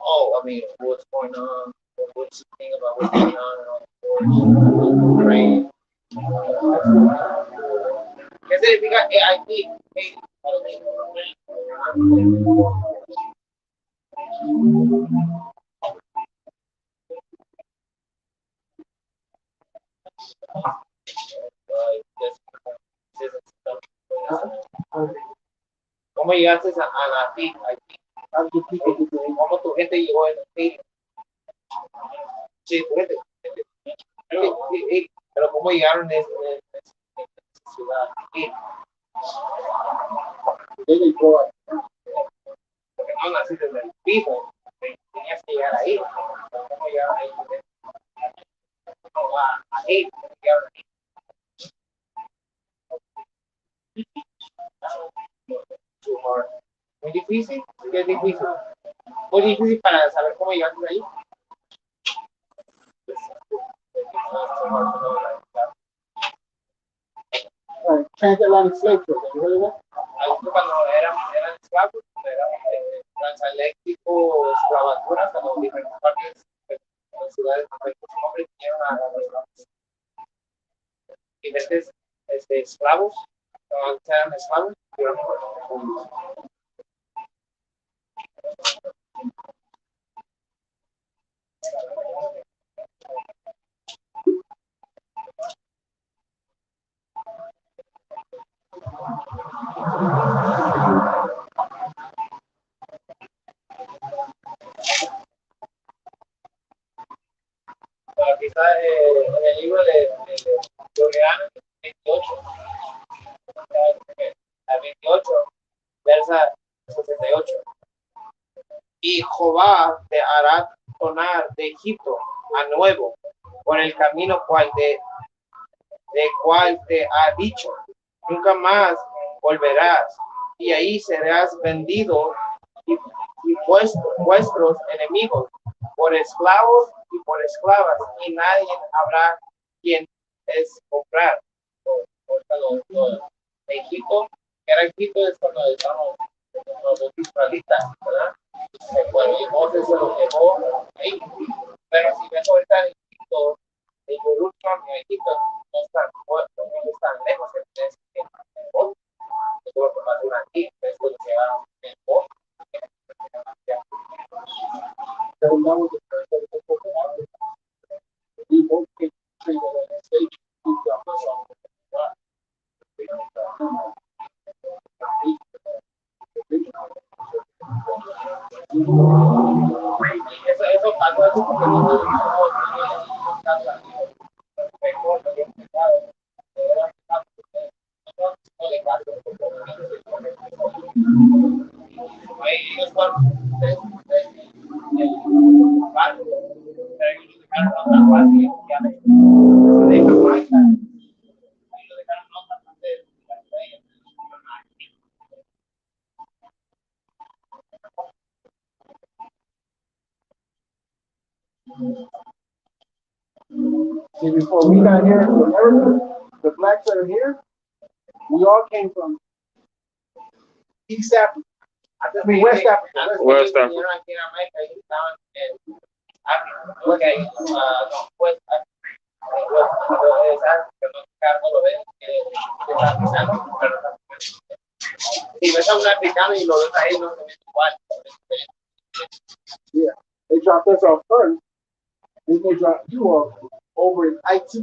Oh, I mean, what's going on? What's the thing about what's going on in Ukraine? ¿Qué significa aquí? ¿Cómo llegaste a la TIC? ¿Cómo tu gente llegó a la TIC? Sí, tu gente. Pero ¿cómo llegaron en esa ciudad? Porque no naciste en el piso, tenías que llegar ahí. ¿Cómo llegaron ahí? No, ahí, ¿cómo llegaron ahí? Muy difícil, ¿qué es difícil? Muy difícil para saber cómo llegaste ahí.
Transatlantic slave trade. Have you heard of that?
Cuando eran esclavos, eran transatlánticos, esclavaturas, a los diferentes partes de las ciudades donde los hombres vinieron a los diferentes esclavos, eran esclavos. Aquí está en el libro de Julián 28, al 28, versa 68. Y Jehová te hará tornar de Egipto a nuevo por el camino de cual te ha dicho, nunca más volverás, y ahí serás vendido y vuestros enemigos por esclavos y por esclavas, y nadie habrá quien es comprar. Egipto, que era Egipto, es cuando estamos los israelitas, ¿verdad? Bueno, y Moses se lo llevó ahí. Pero si ves ahorita en Egipto, en Jerusalén, en Egipto, no están lejos de Egipto. Tuvo que pasar aquí, después llegaron en Boston. Eso pasó así porque no
See, before we got here in America, the blacks that are here, we all came from East Africa. I mean, West Africa.
West Africa.
Yeah, they dropped us off first. Then they dropped you off over in IT.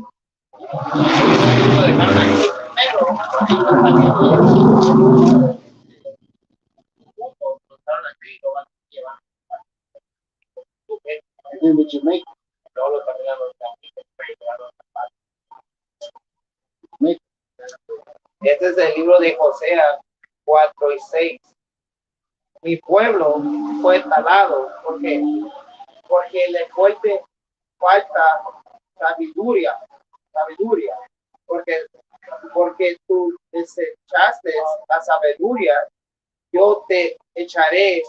And then with Jamaica.
Este es el libro de Josea 4 y 6. Mi pueblo fue talado porque le falta sabiduría, porque tú desechaste la sabiduría, yo te echaré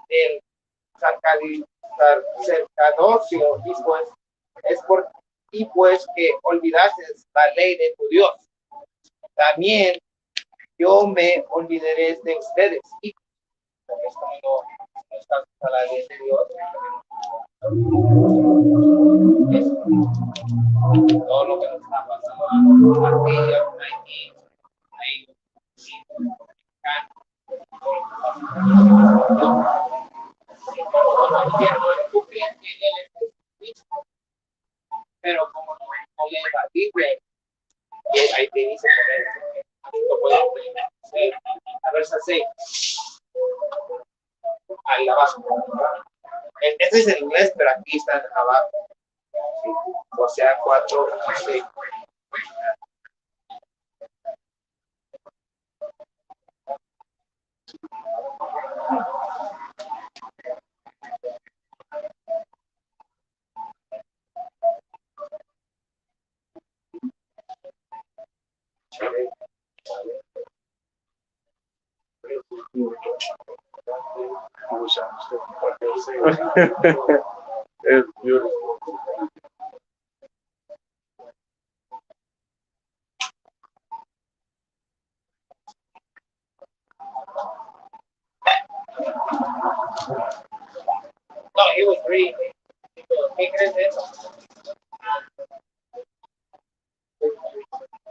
del sacerdocio y pues que olvidaste la ley de tu Dios. También yo me olvidaré de ustedes. Y con esto no está a la ley de Dios. Todo lo que nos está pasando aquí, pero como lees la Biblia y ahí te dice lo puedes leer. A ver, así. Ahí abajo. Este es el inglés, pero aquí está abajo. O sea, 4, 6.
It's beautiful.
No, he was reading. ¿Qué crees de eso?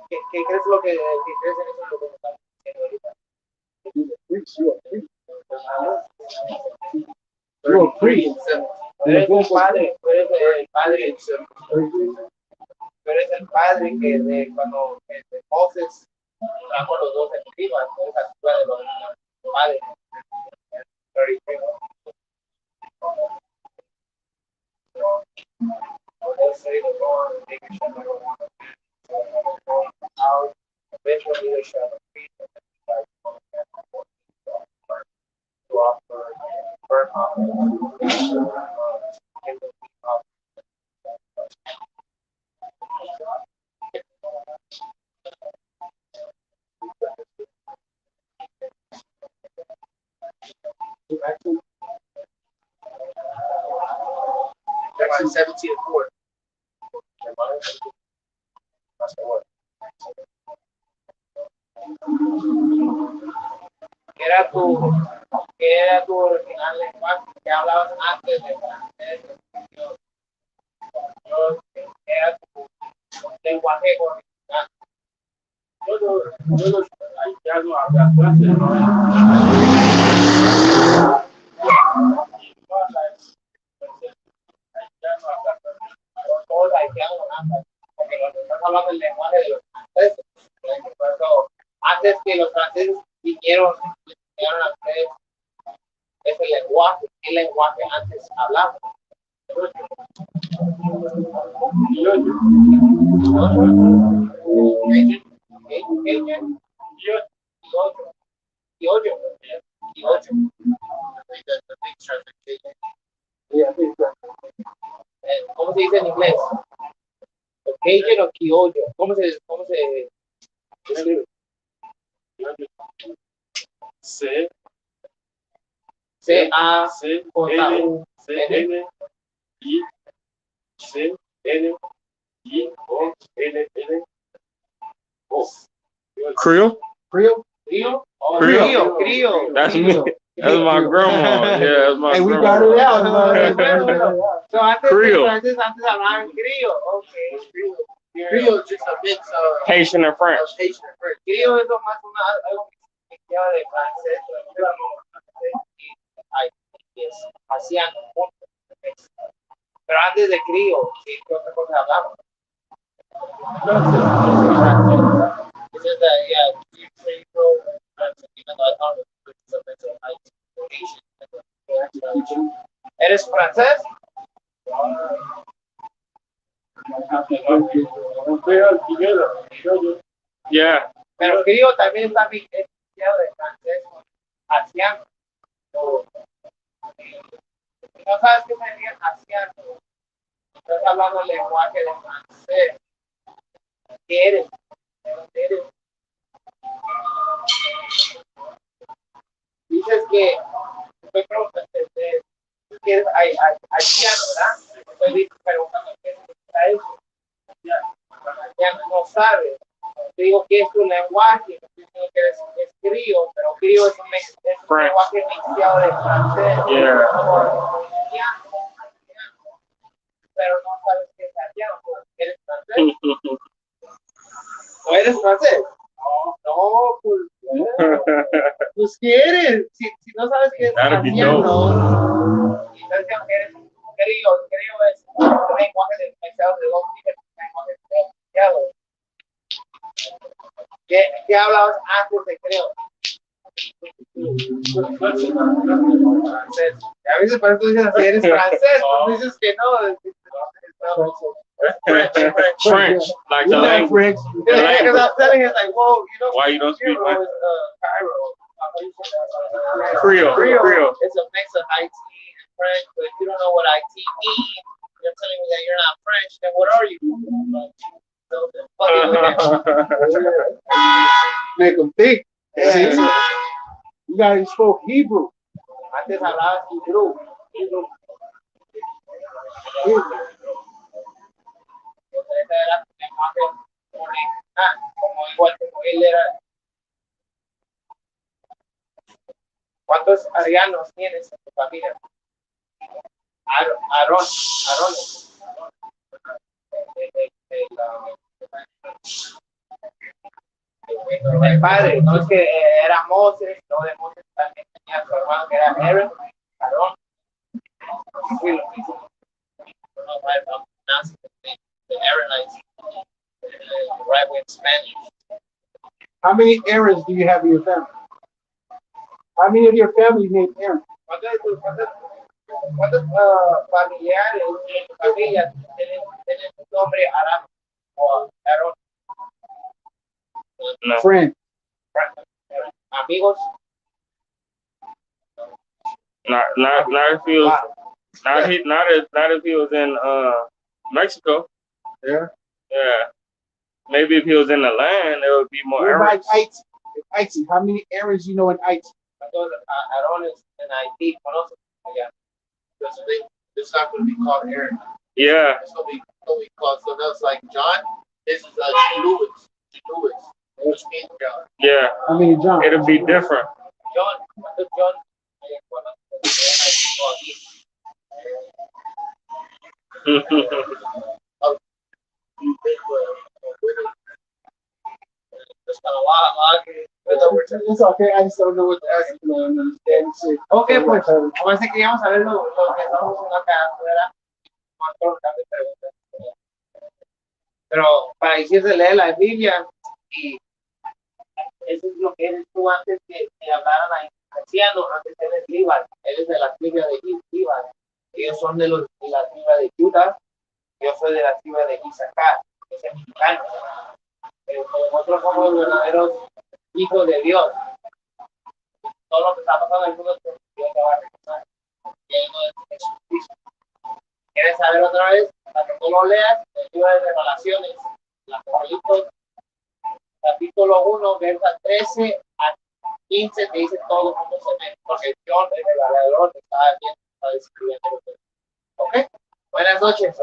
¿Qué crees lo que crees en eso lo que estamos diciendo ahorita?
You're a priest.
Tú eres un padre, tú eres el padre, tú eres el padre que de cuando Moses trajo los dos escribas, tú eres la figura de los padres. That's 17 and 4. That's the word. ¿Qué era tu original lenguaje que hablabas antes de francés? Era tu lenguaje original.
Yo ya no había clases,
Todos haitianos hablan, porque nosotros hablamos el lenguaje de los franceses. Antes que los franceses vinieron a ustedes ese lenguaje, ¿qué lenguaje antes hablaban? ¿Cómo se dice en inglés? Cajun o criollo. ¿Cómo se escribe? C-A-J-U.
Creole?
Creole?
That's me. That's my grandma. Yeah, that's my
Hey, we
grandma.
got it out.
So antes
Creole.
antes hablaban criollo. Okay.
Creole is just a mix of
Haitian and French.
Haitian and French.
Criollo es más algo mezclado de francés, y hacían pero antes de criollo, ¿qué otra cosa hablaban? It's just that, yeah, even though I thought it was a mix of Haitian. ¿Eres francés?
Yeah.
Pero criollo también está mezclado de francés con asiano. No sabes qué sería asiano. Estás hablando el lenguaje de francés. ¿Qué eres? ¿De dónde eres? Dices que estoy preguntando que eres haitiano, ¿verdad? Estoy preguntando qué significa eso. Ya no sabes. Te digo que es tu lenguaje, te digo que es criollo, pero criollo es un lenguaje mixteado de francés. Pero no sabes qué es haitiano, ¿eres francés? ¿O eres francés? No, pues ¿qué eres? Si no sabes qué es haitiano, y sabes que eres criollo es un lenguaje mixteado de dos diferentes lenguajes. ¿Qué hablabas antes de creo? Francés. A veces para tú dices así, eres francés, pero tú dices que no.
French, like the language.
French.
The
Because
language.
I'm telling you, like, whoa, you know,
Why you don't speak
Cairo
French?
is
Creole. Creole.
It's a mix of IT and French, but if you don't know what IT means, you're telling me that you're not French, then what are you? So,
Make them think.
Yeah.
See? You guys spoke Hebrew.
Antes hablabas Hebrew.
Hebrew.
Esa era tu lenguaje original, como igual como él era. ¿Cuántos arianos tienes en tu familia? Aarón. El padre, no es que era Moses, no de Moses también tenía su hermano que era Aaron, Aarón. Fue lo mismo. No, right, no, pronounce the Aaronites the right way in Spanish.
How many Aarons do you have in your family? How many of your family named Aaron?
¿Cuántos familiares en tu familia tienen tu nombre Aarón o Aarón?
No.
Friend.
Amigos.
Not if he was not if he was in Mexico.
Yeah.
Yeah. Maybe if he was in the land, there would be more
What about
errors.
Haiti? Haiti. How many Aarons you know in Haiti?
Aarón es en Haití, conoces allá.
It's not going to be called Aaron.
Yeah.
It's going to be called something else like John. This is Lewis, which means John.
Yeah.
How many John?
It'll be different.
John, John.
It's okay. I just don't know what to ask. You know, understand shit.
Ok, pues, como es que queríamos saber lo que estamos haciendo acá afuera, pero para decirte leer la Biblia, y eso es lo que eres tú antes que hablaran a anciano, antes eres Levi, eres de la tribu de Levi, ellos son de la tribu de Judá, yo soy de la tribu de Isaacar, que es mexicano, pero nosotros somos verdaderos hijos de Dios. Todo lo que está pasando en el mundo, Dios te va a regresar. Jesucristo. ¿Quieres saber otra vez? Para que tú lo leas, el libro de Revelaciones, capítulo 1, versos 13 a 15, te dice todo cómo se ve, porque John, el revelador, estaba viendo, estaba describiendo. ¿Ok? Buenas noches.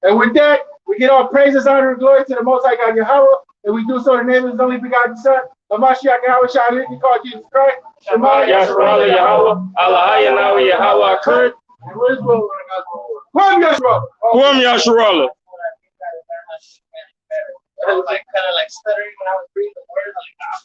And with that, we get all praises, honor, and glory to the Most High God Yahweh, and we do so in the name of His only begotten Son, the Mashiach Yahweh Shai, we call Jesus Christ. Shema
Yahshua Yahweh, Allah Yahweh Yahweh Kurt,
And where's Will? Kwam Yahshua.
Kwam Yasharala.
I was like kind of like stuttering when I was reading the words. Like,